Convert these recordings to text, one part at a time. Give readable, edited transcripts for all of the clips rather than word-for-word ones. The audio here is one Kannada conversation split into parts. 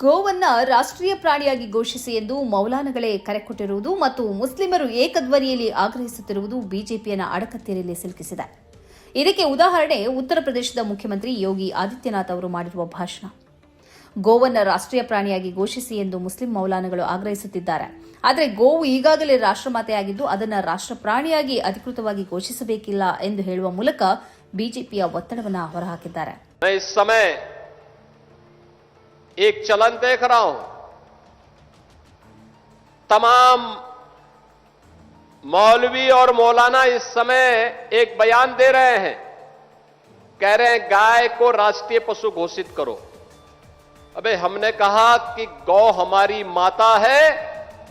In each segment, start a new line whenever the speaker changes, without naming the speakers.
ಗೋವನ್ನ ರಾಷ್ಟ್ರೀಯ ಪ್ರಾಣಿಯಾಗಿ ಘೋಷಿಸಿ ಎಂದು ಮೌಲಾನಗಳೇ ಕರೆ ಕೊಟ್ಟಿರುವುದು ಮತ್ತು ಮುಸ್ಲಿಮರು ಏಕಧ್ವನಿಯಲ್ಲಿ ಆಗ್ರಹಿಸುತ್ತಿರುವುದು ಬಿಜೆಪಿಯನ್ನು ಅಡಕತ್ತೇರಿಯಲ್ಲಿ ಸಿಲುಕಿಸಿದೆ. ಇದಕ್ಕೆ ಉದಾಹರಣೆ ಉತ್ತರ ಪ್ರದೇಶದ ಮುಖ್ಯಮಂತ್ರಿ ಯೋಗಿ ಆದಿತ್ಯನಾಥ್ ಅವರು ಮಾಡಿರುವ ಭಾಷಣ. ಗೋವನ್ನ ರಾಷ್ಟ್ರೀಯ ಪ್ರಾಣಿಯಾಗಿ ಘೋಷಿಸಿ ಎಂದು ಮುಸ್ಲಿಂ ಮೌಲಾನಗಳು ಆಗ್ರಹಿಸುತ್ತಿದ್ದಾರೆ. ಆದರೆ ಗೋವು ಈಗಾಗಲೇ ರಾಷ್ಟ್ರಮಾತೆಯಾಗಿದ್ದು ಅದನ್ನು ರಾಷ್ಟ್ರ ಪ್ರಾಣಿಯಾಗಿ ಅಧಿಕೃತವಾಗಿ ಘೋಷಿಸಬೇಕಿಲ್ಲ ಎಂದು ಹೇಳುವ ಮೂಲಕ ಬಿಜೆಪಿಯ ಒತ್ತಡವನ್ನು ಹೊರಹಾಕಿದ್ದಾರೆ.
एक चलन देख रहा हूं, तमाम मौलवी और मौलाना इस समय एक बयान दे रहे हैं, कह रहे हैं गाय को राष्ट्रीय पशु घोषित करो। अबे हमने कहा कि गौ हमारी माता है,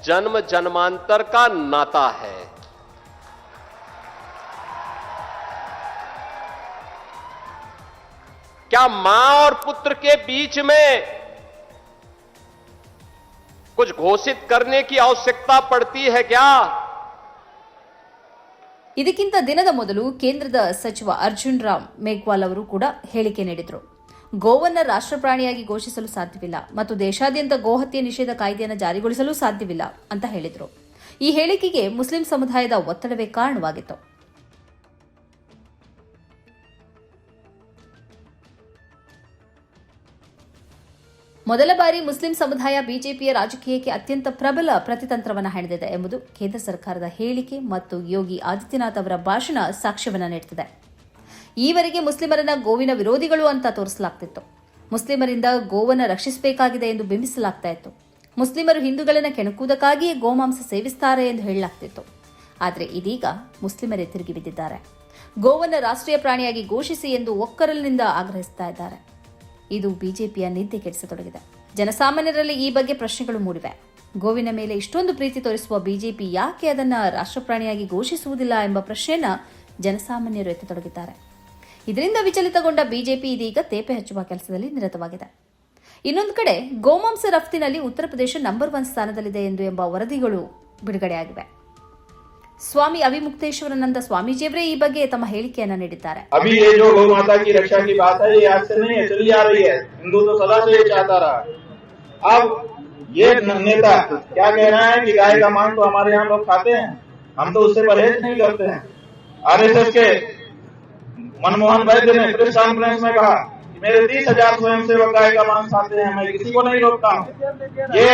जन्म जन्मांतर का नाता है। क्या मां और पुत्र के बीच में कुछ घोषित करने की आवश्यकता पड़ती है क्या?
ಇದಕ್ಕಿಂತ ದಿನದ ಮೊದಲು ಕೇಂದ್ರದ ಸಚಿವ ಅರ್ಜುನ್ ರಾಮ್ ಮೇಘ್ವಾಲ್ ಅವರು ಕೂಡ ಹೇಳಿಕೆ ನೀಡಿದರು. ಗೋವನ್ನ ರಾಷ್ಟ್ರ ಪ್ರಾಣಿಯಾಗಿ ಘೋಷಿಸಲು ಸಾಧ್ಯವಿಲ್ಲ ಮತ್ತು ದೇಶಾದ್ಯಂತ ಗೋಹತ್ಯೆ ನಿಷೇಧ ಕಾಯ್ದೆಯನ್ನು ಜಾರಿಗೊಳಿಸಲು ಸಾಧ್ಯವಿಲ್ಲ ಅಂತ ಹೇಳಿದರು. ಈ ಹೇಳಿಕೆಗೆ ಮುಸ್ಲಿಂ ಸಮುದಾಯದ ಒತ್ತಡವೇ ಕಾರಣವಾಗಿತ್ತು. ಮೊದಲ ಬಾರಿ ಮುಸ್ಲಿಂ ಸಮುದಾಯ ಬಿಜೆಪಿಯ ರಾಜಕೀಯಕ್ಕೆ ಅತ್ಯಂತ ಪ್ರಬಲ ಪ್ರತಿತಂತ್ರವನ್ನು ಹೆಣೆದಿದೆ ಎಂಬುದು ಕೇಂದ್ರ ಸರ್ಕಾರದ ಹೇಳಿಕೆ ಮತ್ತು ಯೋಗಿ ಆದಿತ್ಯನಾಥ್ ಅವರ ಭಾಷಣ ಸಾಕ್ಷ್ಯವನ್ನು ನೀಡುತ್ತಿದೆ. ಈವರೆಗೆ ಮುಸ್ಲಿಮರನ್ನ ಗೋವಿನ ವಿರೋಧಿಗಳು ಅಂತ ತೋರಿಸಲಾಗ್ತಿತ್ತು. ಮುಸ್ಲಿಮರಿಂದ ಗೋವನ್ನು ರಕ್ಷಿಸಬೇಕಾಗಿದೆ ಎಂದು ಬಿಂಬಿಸಲಾಗ್ತಾ ಇತ್ತು. ಮುಸ್ಲಿಮರು ಹಿಂದೂಗಳನ್ನು ಕೆಣಕುವುದಕ್ಕಾಗಿಯೇ ಗೋಮಾಂಸ ಸೇವಿಸುತ್ತಾರೆ ಎಂದು ಹೇಳಲಾಗ್ತಿತ್ತು. ಆದರೆ ಇದೀಗ ಮುಸ್ಲಿಮರೇ ತಿರುಗಿ ಬಿದ್ದಿದ್ದಾರೆ. ಗೋವನ್ನು ರಾಷ್ಟ್ರೀಯ ಪ್ರಾಣಿಯಾಗಿ ಘೋಷಿಸಿ ಎಂದು ಒಕ್ಕರಲಿನಿಂದ ಆಗ್ರಹಿಸುತ್ತಾ ಇದ್ದಾರೆ. ಇದು ಬಿಜೆಪಿಯ ನಿದ್ದೆ ಕೆಡಿಸತೊಡಗಿದೆ. ಜನಸಾಮಾನ್ಯರಲ್ಲಿ ಈ ಬಗ್ಗೆ ಪ್ರಶ್ನೆಗಳು ಮೂಡಿವೆ. ಗೋವಿನ ಮೇಲೆ ಇಷ್ಟೊಂದು ಪ್ರೀತಿ ತೋರಿಸುವ ಬಿಜೆಪಿ ಯಾಕೆ ಅದನ್ನು ರಾಷ್ಟ್ರಪ್ರಾಣಿಯಾಗಿ ಘೋಷಿಸುವುದಿಲ್ಲ ಎಂಬ ಪ್ರಶ್ನೆಯನ್ನು ಜನಸಾಮಾನ್ಯರು ಎತ್ತತೊಡಗಿದ್ದಾರೆ. ಇದರಿಂದ ವಿಚಲಿತಗೊಂಡ ಬಿಜೆಪಿ ಇದೀಗ ತೇಪೆ ಹಚ್ಚುವ ಕೆಲಸದಲ್ಲಿ ನಿರತವಾಗಿದೆ. ಇನ್ನೊಂದು ಕಡೆ ಗೋಮಾಂಸ ರಫ್ತಿನಲ್ಲಿ ಉತ್ತರ ಪ್ರದೇಶ ನಂಬರ್ 1 ಸ್ಥಾನದಲ್ಲಿದೆ ಎಂಬ ವರದಿಗಳು ಬಿಡುಗಡೆಯಾಗಿವೆ. स्वामी अभिमुक्तेश्वरानंद स्वामी जी ಈ ಬಗ್ಗೆ ತಮ್ಮ ಹೇಳಿಕೆಯನ್ನು ನೀಡಿದ್ದಾರೆ.
अभी ये जो गौ माता की रक्षा की बात है, ये आज से नहीं है, चली आ रही है. हिंदू तो सदा से ये चाहता रहा. अब ये नेता क्या कह रहा है कि गाय का मांस तो हमारे यहाँ लोग खाते हैं, हम तो उससे परहेज नहीं करते हैं. आरएसएस के मनमोहन वैद्य ने प्रेस कॉन्फ्रेंस में कहा कि मेरे 30,000 स्वयंसेवक गाय का मांस खाते हैं, मैं किसी को नहीं रोकता हूँ. ये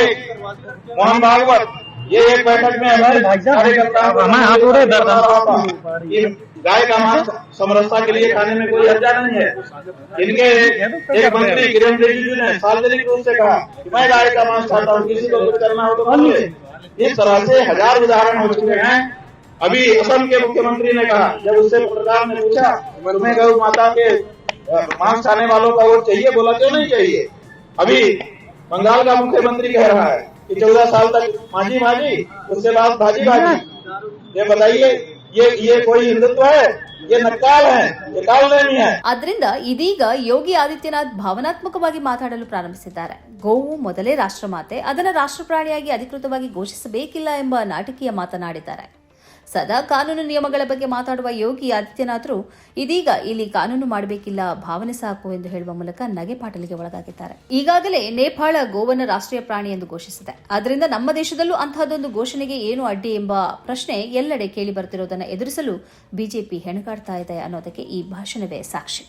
मोहन भागवत ये एक बैठक में गाय का मांस समरसता के लिए खाने में कोई हर्जा नहीं है. इनके एक मंत्री किरण रिजिजू ने सार्वजनिक रूप से कहा कि मैं गाय का मांस खाता हूँ, किसी को कुछ करना हो तो बोलिए. इस तरह से 1000 उदाहरण हो चुके हैं. अभी असम के मुख्यमंत्री ने कहा, जब उससे पत्रकार ने पूछा तुम्हें गौ माता के मांस खाने वालों का वोट चाहिए, बोला क्यों नहीं चाहिए. अभी बंगाल का मुख्यमंत्री कह रहा है कि 14 साल तक माजी माजी, उसके बाद भाजी भाजी. ये बताइए, ये कोई हिंदुत्व है? ये नक्काल है, ये कालनेमी है.
ಆದ್ರಿಂದ ಇದೀಗ ಯೋಗಿ ಆದಿತ್ಯನಾಥ್ ಭಾವನಾತ್ಮಕವಾಗಿ ಮಾತಾಡಲು ಪ್ರಾರಂಭಿಸಿದ್ದಾರೆ. ಗೋವು ಮೊದಲೇ ರಾಷ್ಟ್ರಮಾತೆ, ಅದನ್ನು ರಾಷ್ಟ್ರಪ್ರಾಣಿಯಾಗಿ ಅಧಿಕೃತವಾಗಿ ಘೋಷಿಸಬೇಕಿಲ್ಲ ಎಂಬ ನಾಟಕೀಯ ಮಾತನಾಡಿದ್ದಾರೆ. ಸದಾ ಕಾನೂನು ನಿಯಮಗಳ ಬಗ್ಗೆ ಮಾತಾಡುವ ಯೋಗಿ ಆದಿತ್ಯನಾಥ್ರು ಇದೀಗ ಇಲ್ಲಿ ಕಾನೂನು ಮಾಡಬೇಕಿಲ್ಲ, ಭಾವನೆ ಸಾಕು ಎಂದು ಹೇಳುವ ಮೂಲಕ ನಗೆಪಾಟಲಿಗೆ ಒಳಗಾಗಿದ್ದಾರೆ. ಈಗಾಗಲೇ ನೇಪಾಳ ಗೋವನ್ನು ರಾಷ್ಟ್ರೀಯ ಪ್ರಾಣಿ ಎಂದು ಘೋಷಿಸಿದೆ. ಆದ್ದರಿಂದ ನಮ್ಮ ದೇಶದಲ್ಲೂ ಅಂತಹದೊಂದು ಘೋಷಣೆಗೆ ಏನು ಅಡ್ಡಿ ಎಂಬ ಪ್ರಶ್ನೆ ಎಲ್ಲೆಡೆ ಕೇಳಿ ಬರುತ್ತಿರುವುದನ್ನು ಎದುರಿಸಲು ಬಿಜೆಪಿ ಹೆಣಗಾಡ್ತಾ ಇದೆ ಅನ್ನೋದಕ್ಕೆ ಈ ಭಾಷಣವೇ ಸಾಕ್ಷಿ.